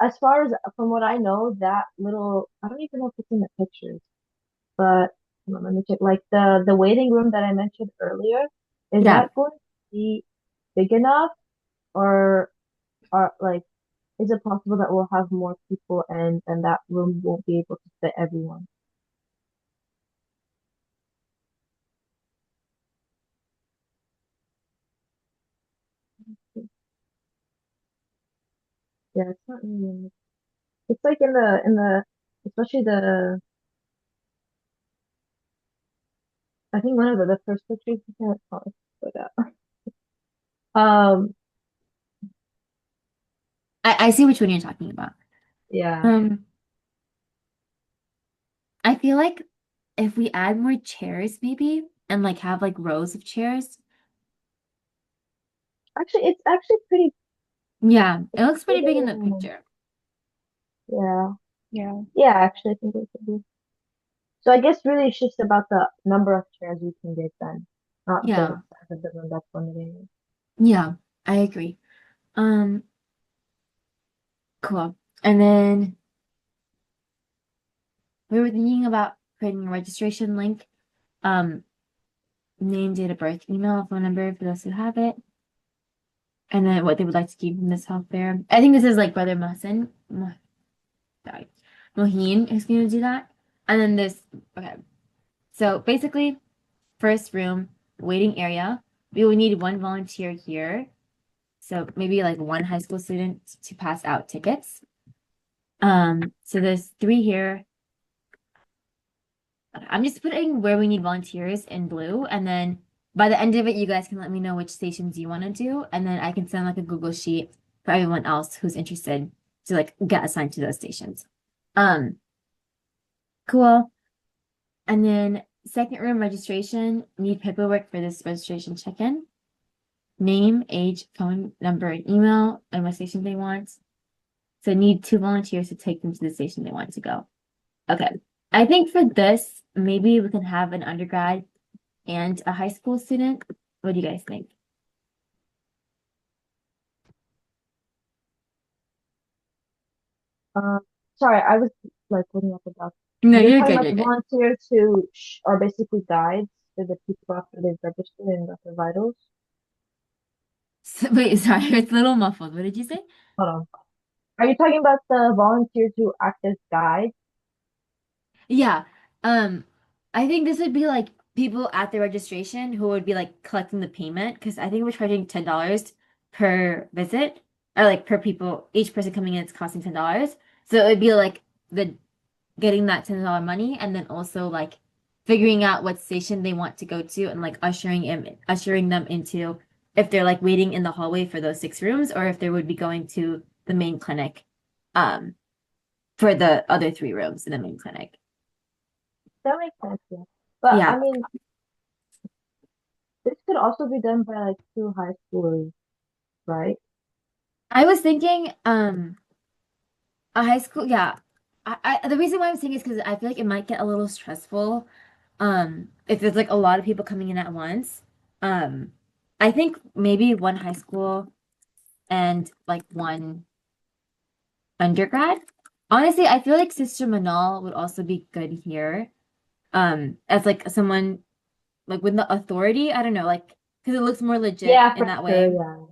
as far as from what I know, that little I don't even know if it's in the pictures, but hold on, let me check. Like the waiting room that I mentioned earlier, is Yeah. that going to be big enough, or are like is it possible that we'll have more people and that room won't be able to fit everyone? Yeah, it's not really. It's like in the especially the I think one of the first pictures you can't probably put up. Um, I see which one you're talking about. yeah. Um, I feel like if we add more chairs maybe and like have like rows of chairs. Actually, it's actually pretty Yeah, it looks pretty big in the big. picture. Yeah. Yeah. Yeah, actually, I think it could be. So I guess really it's just about the number of chairs you can get then, not the Yeah. size of the room that's limiting it. Yeah, I agree. Um, cool. And then we were thinking about creating a registration link, um, name, date of birth, email, phone number for those who have it, and then what they would like to keep from this health fair. I think this is like Brother sorry, Moheen is going to do that. And then this, okay. So basically, first room, waiting area. We will need one volunteer here. So maybe like one high school student to pass out tickets. So there's three here. I'm just putting where we need volunteers in blue, and then by the end of it, you guys can let me know which stations you want to do, and then I can send like a Google sheet for everyone else who's interested to like get assigned to those stations. Um, cool. And then second room registration, need paperwork for this registration check-in. Name, age, phone number, and email, and what station they want. So need two volunteers to take them to the station they want to go. Okay. I think for this, maybe we can have an undergrad and a high school student. What do you guys think? Um, Sorry, I was like looking at the doc. No, You're you're talking good, about you're the good. volunteers who are basically guides to the people after they've registered and got their vitals. Wait, sorry, it's a little muffled. What did you say? Hold on. Are you talking about the volunteers who act as guides? Yeah. Um, I think this would be like people at the registration who would be like collecting the payment because I think we're charging $10 per visit or like per people, each person coming in, it's costing $10. So it would be like the getting that $10 money and then also like figuring out what station they want to go to and like ushering them into if they're like waiting in the hallway for those six rooms or if they would be going to the main clinic um for the other three rooms in the main clinic. That makes sense, yeah. But I Yeah. mean, this could also be done by like two high schoolers, right? I was thinking a high school, yeah. The reason why I'm saying is because I feel like it might get a little stressful if there's like a lot of people coming in at once. Um I think maybe one high school and like one undergrad. Honestly, I feel like Sister Manal would also be good here. As like someone like with the authority, I don't know, like because it looks more legit Yeah, in for that sure, way.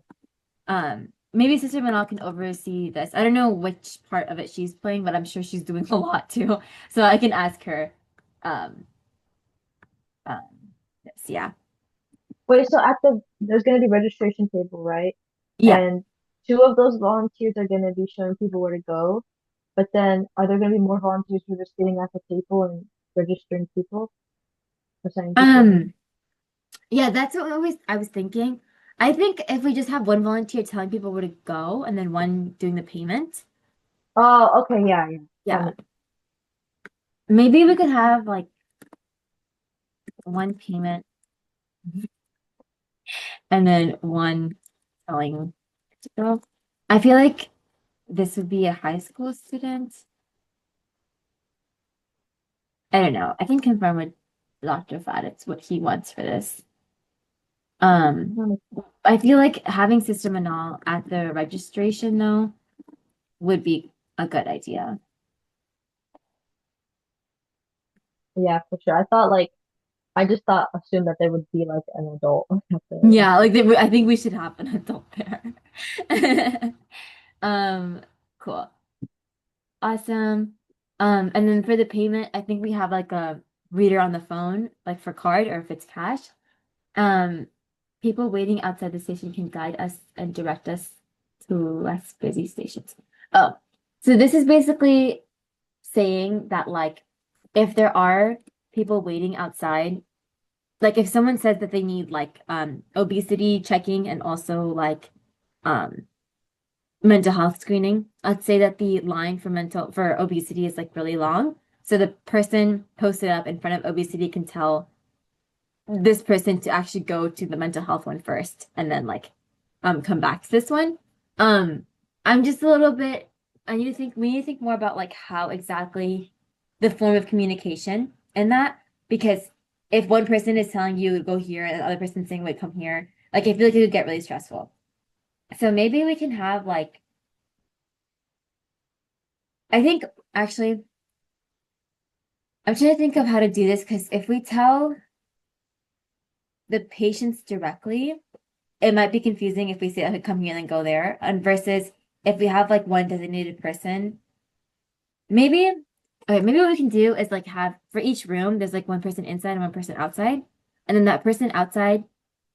yeah. Maybe Sister Manal can oversee this. I don't know which part of it she's playing, but I'm sure she's doing a lot too. So I can ask her. Um, yes, yeah. Wait, so at there's gonna be registration table, right? Yeah. And two of those volunteers are gonna be showing people where to go. But then are there gonna be more volunteers who are just sitting at the table and registering people, assigning people? Um, yeah, that's what I was thinking. I think if we just have one volunteer telling people where to go and then one doing the payment, Oh, okay, yeah, yeah. That yeah. makes Maybe we could have like one payment and then one telling to go. I feel like this would be a high school student. I don't know. I can confirm with Dr. Faditz what he wants for this. Um, that makes I feel like having Sister Manal at the registration though would be a good idea. Yeah, for sure. I thought like I just thought assumed that there would be like an adult at the Yeah, like reception. I think we should have an adult there. Um, cool. Awesome. And then for the payment, I think we have like a reader on the phone, like for card or if it's cash. Um, People waiting outside the station can guide us and direct us to less busy stations. Oh, so this is basically saying that like if there are people waiting outside, like if someone says that they need like obesity checking and also like um mental health screening. Let's say that the line for obesity is like really long. So the person posted up in front of obesity can tell this person to actually go to the mental health one first and then like come back to this one. Um I'm just a little bit I need to think we need to think more about like how exactly the form of communication and that because if one person is telling you go here and the other person saying wait come here, like I feel like it would get really stressful. So maybe we can have like I think actually I'm trying to think of how to do this because if we tell the patients directly, it might be confusing if we say, okay, come here and then go there. And versus if we have like one designated person, maybe, okay, maybe what we can do is like have for each room, there's like one person inside and one person outside. And then that person outside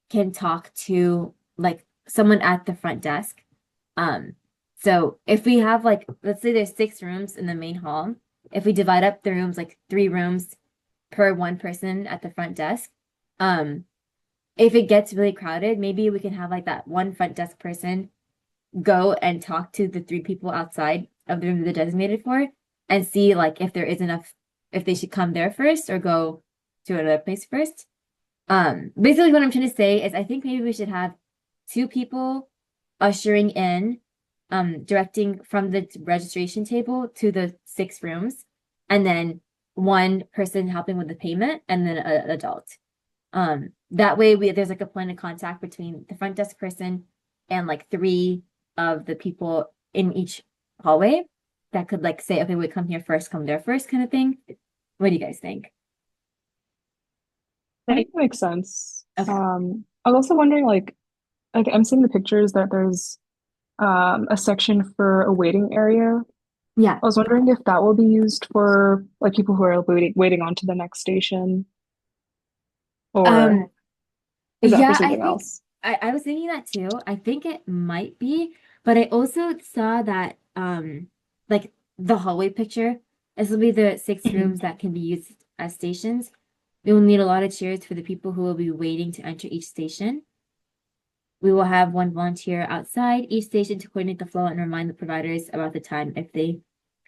can talk to like someone at the front desk. Um, so if we have like, let's say there's 6 rooms in the main hall, if we divide up the rooms like 3 rooms per one person at the front desk, um, if it gets really crowded, maybe we can have like that one front desk person go and talk to the 3 people outside of the room they're designated for and see like if there is enough, if they should come there first or go to another place first. Basically what I'm trying to say is I think maybe we should have 2 people ushering in, directing from the registration table to the 6 rooms, and then one person helping with the payment, and then an adult. That way there's like a point of contact between the front desk person and like 3 of the people in each hallway that could like say, okay, wait, come here first, come there first, kind of thing. What do you guys think? I think that makes sense. Okay. I was also wondering, like I'm seeing the pictures that there's a section for a waiting area. Yeah. I was wondering if that will be used for like people who are waiting on to the next station, or Um, is that for Yeah, I something think else? I was thinking that too. I think it might be, but I also saw that like the hallway picture, this will be the 6 rooms that can be used as stations. We will need a lot of chairs for the people who will be waiting to enter each station. We will have one volunteer outside each station to coordinate the flow and remind the providers about the time if they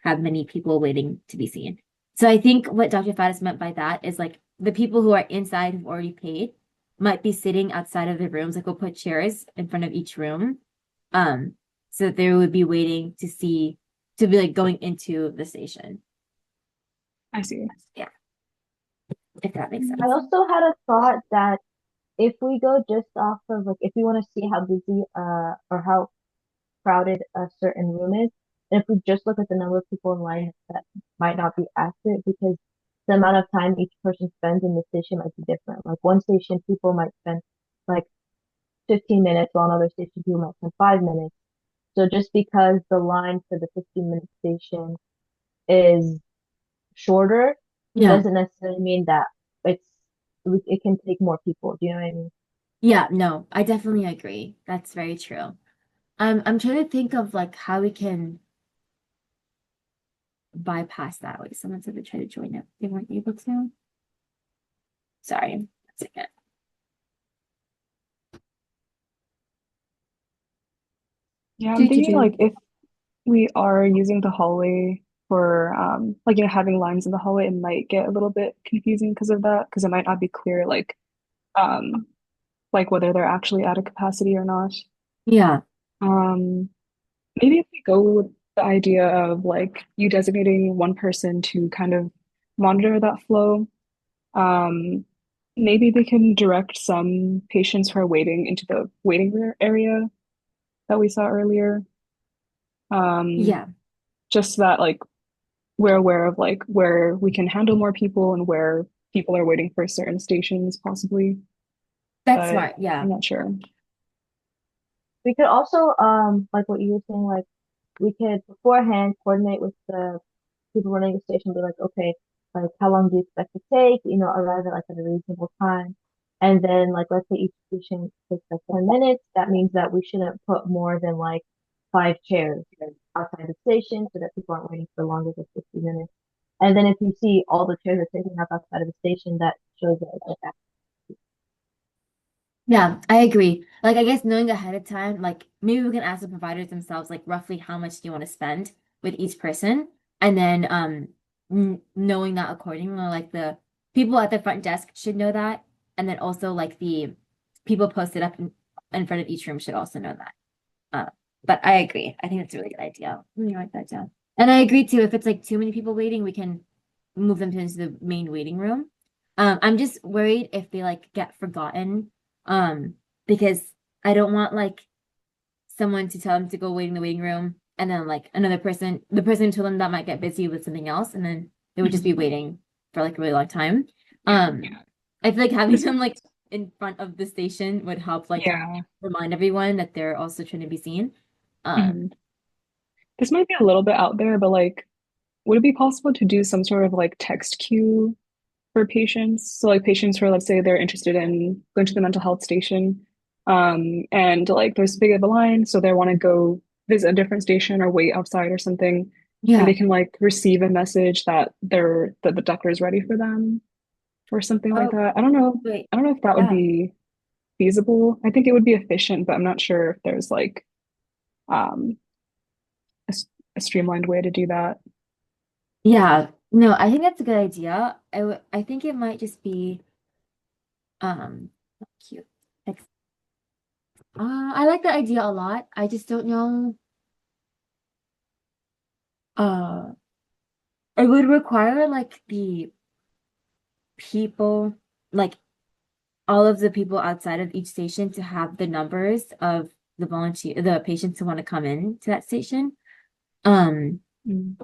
have many people waiting to be seen. So I think what Dr. Faddis meant by that is like the people who are inside who've already paid might be sitting outside of the rooms. Like we'll put chairs in front of each room. Um, so that they would be waiting to be like going into the station. I see. Yeah, if that makes I sense. also had a thought that if we go just off of like if we want to see how busy or how crowded a certain room is, and if we just look at the number of people in line, that might not be accurate because the amount of time each person spends in the station might be different. Like one station, people might spend like 15 minutes, while another station, people might spend 5 minutes. So just because the line for the 15-minute station is shorter, Yeah. doesn't necessarily mean that it's it can take more people. Do you know what I mean? Yeah, no, I definitely agree. That's very true. I'm trying to think of like how we can bypass that. Wait, someone said they tried to join it. They weren't able to. Sorry. That's okay. Yeah, I'm Do, do, thinking do. like if we are using the hallway for like having lines in the hallway, it might get a little bit confusing because of that, because it might not be clear um like whether they're actually at a capacity or not. Yeah. Um, Maybe if we go with the idea of like you designating one person to kind of monitor that flow, um, maybe they can direct some patients who are waiting into the waiting area that we saw earlier. Um, Yeah. just so that like we're aware of like where we can handle more people and where people are waiting for certain stations possibly, That's but smart. Yeah. I'm not sure. We could also, like what you were saying, like we could beforehand coordinate with the people running the station, be like, okay, like how long do you expect to take? You know, arrive at like at a reasonable time. And then like let's say each station takes like 10 minutes. That means that we shouldn't put more than like 5 chairs outside the station so that people aren't waiting for longer than 50 minutes. And then if you see all the chairs are taken up outside of the station, that shows that it's like Yeah, I agree. Like, I guess knowing ahead of time, like maybe we can ask the providers themselves, like roughly how much do you want to spend with each person, and then n knowing that accordingly, like the people at the front desk should know that, and then also like the people posted up in front of each room should also know that. Uh, but I agree. I think that's a really good idea. Let me write that down. And I agree too. If it's like too many people waiting, we can move them into the main waiting room. I'm just worried if they like get forgotten. Because I don't want like someone to tell them to go wait in the waiting room and then like another person, the person who told them that might get busy with something else and then they would just be Mhm. waiting for like a really long time. Yeah. I feel like having This, them like in front of the station would help like yeah. remind everyone that they're also trying to be seen. Um, Mhm. This might be a little bit out there, but like, would it be possible to do some sort of like text queue for patients? So like patients who are, let's say they're interested in going to the mental health station, and like there's a big of a line, so they want to go visit a different station or wait outside or something, and they yeah. can like receive a message that the doctor is ready for them or something like Oh, that. I don't know. wait. I don't know if that would Yeah. be feasible. I think it would be efficient, but I'm not sure if there's like um a, a streamlined way to do that. Yeah. No, I think that's a good idea. I think it might just be cute. Like, I like the idea a lot. I just don't know. Uh, it would require like the people, like all of the people outside of each station to have the numbers of the patients who want to come in to that station. Um, Mm.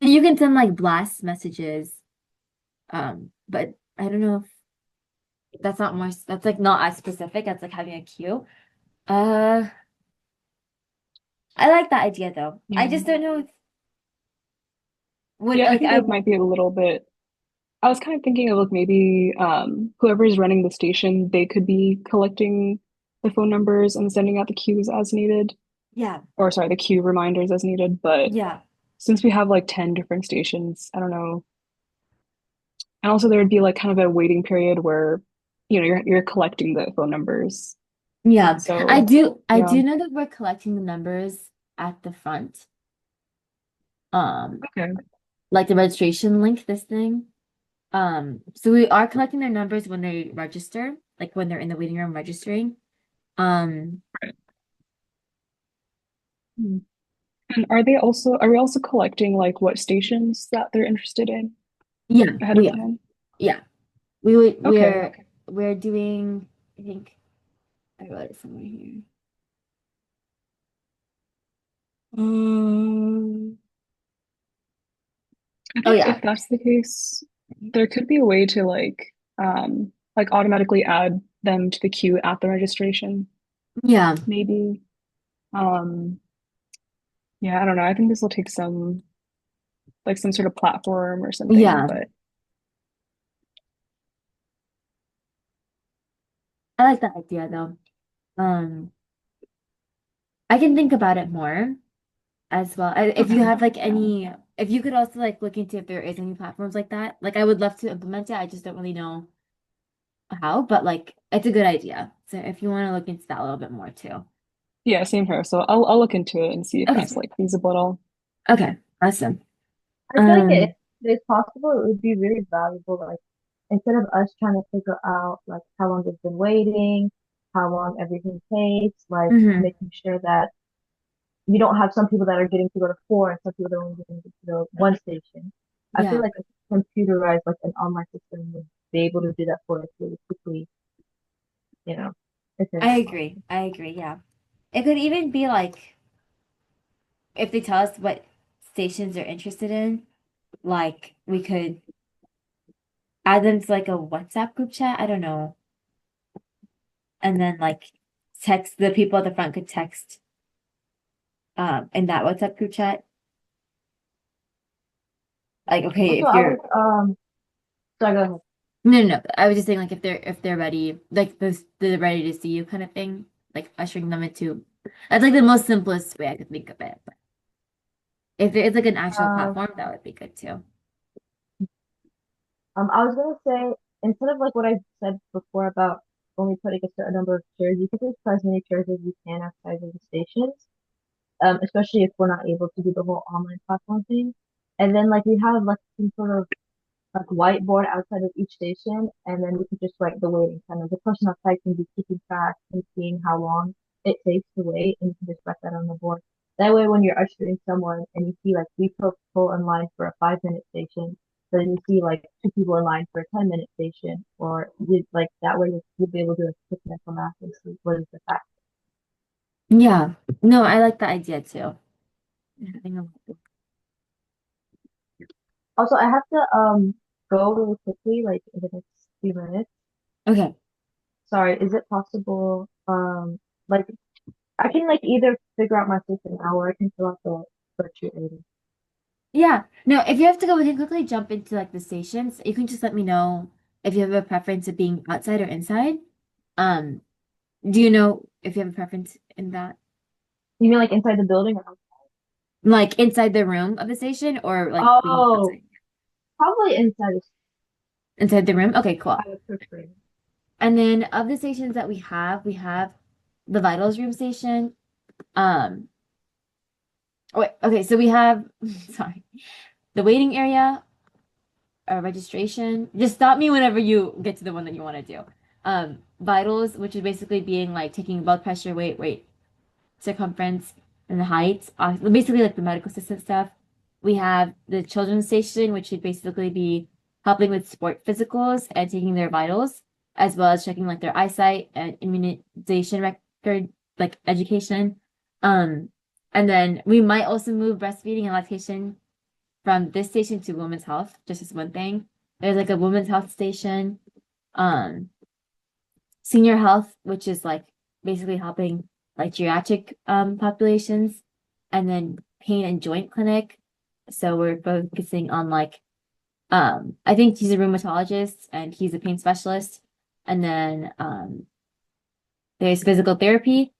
and you can send like blast messages. But I don't know if that's like not as specific as like having a queue. Uh, I like that idea though. I Yeah. just don't know if would Yeah, I like think I it might be a little bit. I was kind of thinking of like maybe whoever is running the station, they could be collecting the phone numbers and sending out the queues as needed, yeah, or sorry, the queue reminders as needed. But yeah. since we have like 10 different stations, I don't know. And also there would be like kind of a waiting period where, you're collecting the phone numbers. Yeah, So I yeah. do know that we're collecting the numbers at the front. Um, Okay. like the registration link, this thing. So we are collecting their numbers when they register, like when they're in the waiting room registering. Um, Right. Hmm. And are we also collecting like what stations that they're interested in yeah, ahead of we are. time? Yeah. Okay. We're doing, I think I wrote it somewhere here. Um, I oh think yeah. if that's the case, there could be a way to like automatically add them to the queue at the registration, Yeah. maybe. Um, yeah, I don't know. I think this will take some like some sort of platform or something, Yeah. but I like that idea though. Um, I can think about it more as well. If you okay. have like Yeah. if you could also like look into if there is any platforms like that. Like I would love to implement it. I just don't really know how, but like it's a good idea. So if you want to look into that a little bit more too. Yeah, same here. So I'll look into it and see if Okay. it's like feasible at all. Okay. Awesome. I feel like Um, if it's possible, it would be really valuable. Like instead of us trying to figure out like how long they've been waiting, how long everything takes, like mhm. making sure that you don't have some people that are getting to go to four and some people that are only getting to go to one station. I feel Yeah, like a computerized, like an online system would be able to do that for us really quickly, you know, if it's I agree. possible. I agree. Yeah. it could even be like if they tell us what stations they're interested in, like we could add them to like a WhatsApp group chat. I don't know. And then like text the people at the front could text in that WhatsApp group chat. Like, okay, Also, if I was you're sorry, go ahead. no, no, no. I was just saying like if they're ready, like this they're ready to see you kind of thing. Like ushering them into that's like the most simplest way I could think of it. But if it's like an actual Um, platform, that would be good too. I was gonna say instead of like what I said before about only putting a certain number of chairs, you could just put as many chairs as you can outside of the stations. Especially if we're not able to do the whole online platform thing. And then like we have like some sort of like whiteboard outside of each station, and then we can just write the waiting time. Like the person outside can be keeping track and seeing how long it takes to wait, and you can just write that on the board. That way, when you're ushering someone and you see like three people in line for a 5 minute station, then you see like two people in line for a 10 minute station, or you, like that way you'll be able to do a quick mental math and see what is the fact. Yeah. No, I like the idea too. Having a- Also, I have to go really quickly, like in the next few minutes. Okay. Sorry, is it possible like I can like either figure out my system now or I can fill out the spreadsheet later. Yeah. No, if you have to go, we can quickly jump into like the stations. You can just let me know if you have a preference of being outside or inside. Um, do you know if you have a preference in that? You mean like inside the building or outside? Like inside the room of the station or like being Oh, outside? probably inside is Inside the room? Okay, cool. I would prefer. And then of the stations that we have the vitals room station. Um, oh, wait, okay, so we have sorry, the waiting area, registration. Just stop me whenever you get to the one that you want to do. Vitals, which is basically being like taking blood pressure, weight, circumference, and the height. Basically like the medical assistant stuff. We have the children's station, which would basically be helping with sport physicals and taking their vitals, as well as checking like their eyesight and immunization record, like education. Um, and then we might also move breastfeeding and lactation from this station to women's health, just as one thing. There's like a women's health station, um, senior health, which is like basically helping like geriatric populations, and then pain and joint clinic. So we're focusing on like I think he's a rheumatologist and he's a pain specialist. And then there's physical therapy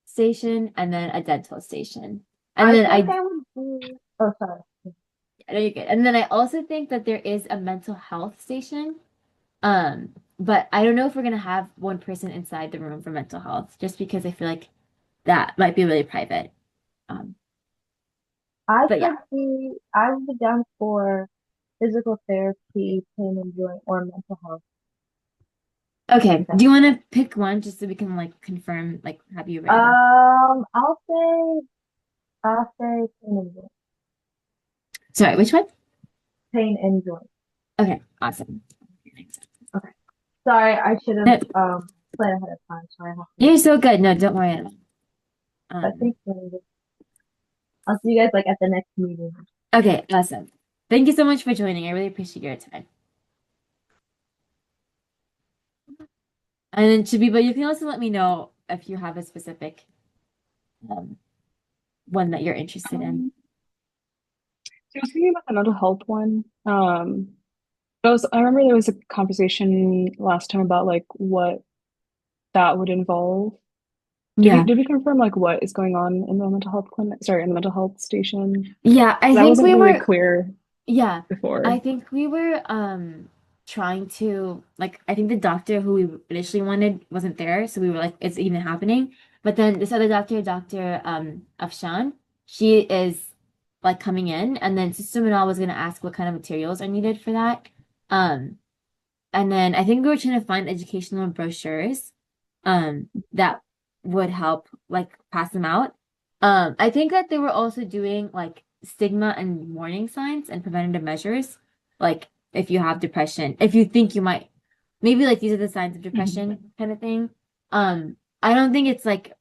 station and then a dental station. And I then think I would do oh sorry. I know you're good. And then I also think that there is a mental health station. But I don't know if we're gonna have one person inside the room for mental health, just because I feel like that might be really private. Um, but yeah. I would be down for physical therapy, pain and joint, or mental health. Okay. That- Do you want to pick one just so we can like confirm, like have you ready to? I'll say pain and joint. Sorry, which one? Pain and joint. Okay, awesome. Okay. Sorry, I should have No, planned ahead of time. Sorry, I have to. you're so good. No, don't worry at all. But thank you. I'll see you guys like at the next meeting. Okay, awesome. Thank you so much for joining. I really appreciate your time. And then Shabiba, you can also let me know if you have a specific um, one that you're interested in. So I was thinking about the mental health one. I remember there was a conversation last time about like what that would involve. Did we Yeah. did we confirm like what is going on in the mental health clinic? Sorry, in the mental health station? Yeah, I That think wasn't we really were clear Yeah, I before. think we were trying to like I think the doctor who we initially wanted wasn't there, so we were like, it's even happening. But then this other doctor, Dr. Afshan, she is like coming in, and then Sister Manal was gonna ask what kind of materials are needed for that. Um, and then I think we were trying to find educational brochures that would help like pass them out. I think that they were also doing like stigma and warning signs and preventative measures. Like if you have depression, if you think you might maybe like these are the signs of Mhm. depression kind of thing. I don't think it's like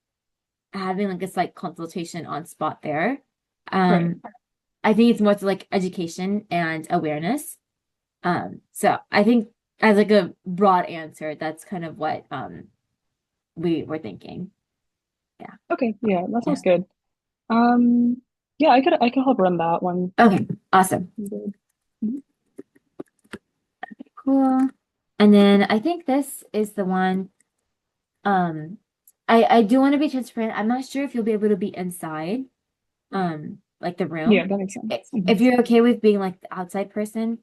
having like a slight consultation on spot there. Right. Um, I think it's more to like education and awareness. So I think as like a broad answer, that's kind of what we were thinking. Yeah. Okay, yeah, that Yeah. sounds good. Um, yeah, I could help run that one. Okay, awesome. Good. Mhm. Cool. And then I think this is the one. Um, I do want to be transparent. I'm not sure if you'll be able to be inside, like the Yeah, room. that makes sense. If you're okay with being like the outside person,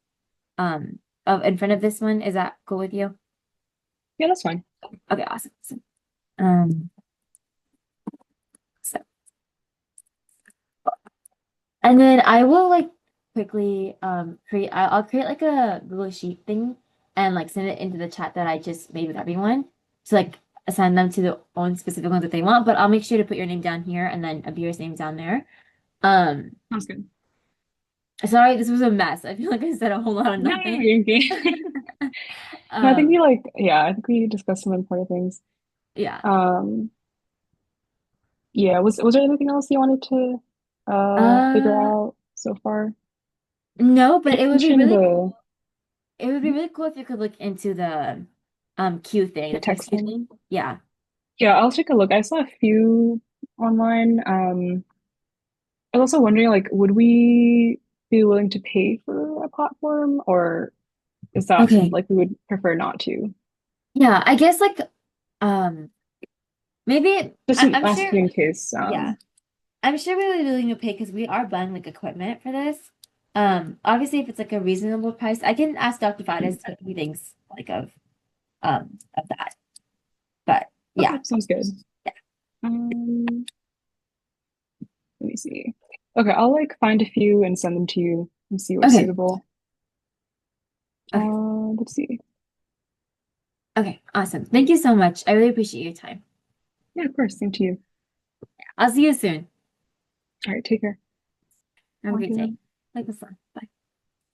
of in front of this one, is that cool with you? Yeah, that's fine. Okay, awesome. Awesome. Um, so and then I will like quickly create I'll create like a Google Sheet thing and like send it into the chat that I just made with everyone to like assign them to the own specific ones that they want, but I'll make sure to put your name down here and then Abir's name down there. Um, Sounds good. sorry, this was a mess. I feel like I said a whole lot of No, no, no, nothing. you're okay. No, I think Um, I think we discussed some important things. yeah. Um, yeah, was there anything else you wanted to figure Uh, out so far? no, but You mentioned it would be really cool if you could look into the Q thing, the the text Q texting. thing. Yeah. Yeah, I'll take a look. I saw a few online. I was also wondering, like, would we be willing to pay for a platform, or is that Okay. like we would prefer not to? Yeah, I guess like um maybe Just I'm sure, asking in case. yeah. I'm sure we would be willing to pay because we are buying like equipment for this. Obviously if it's like a reasonable price, I can ask Dr. Fadas what he thinks like of that. But Okay, yeah. sounds good. Yeah. Um, let me see. Okay, I'll like find a few and send them to you and see what's Okay. suitable. Okay. Let's see. Okay. Awesome. Thank you so much. I really appreciate your time. Yeah, of course. Same to you. I'll see you soon. All right, take care. Have a Talk to great you day. then. Like the sun. Bye.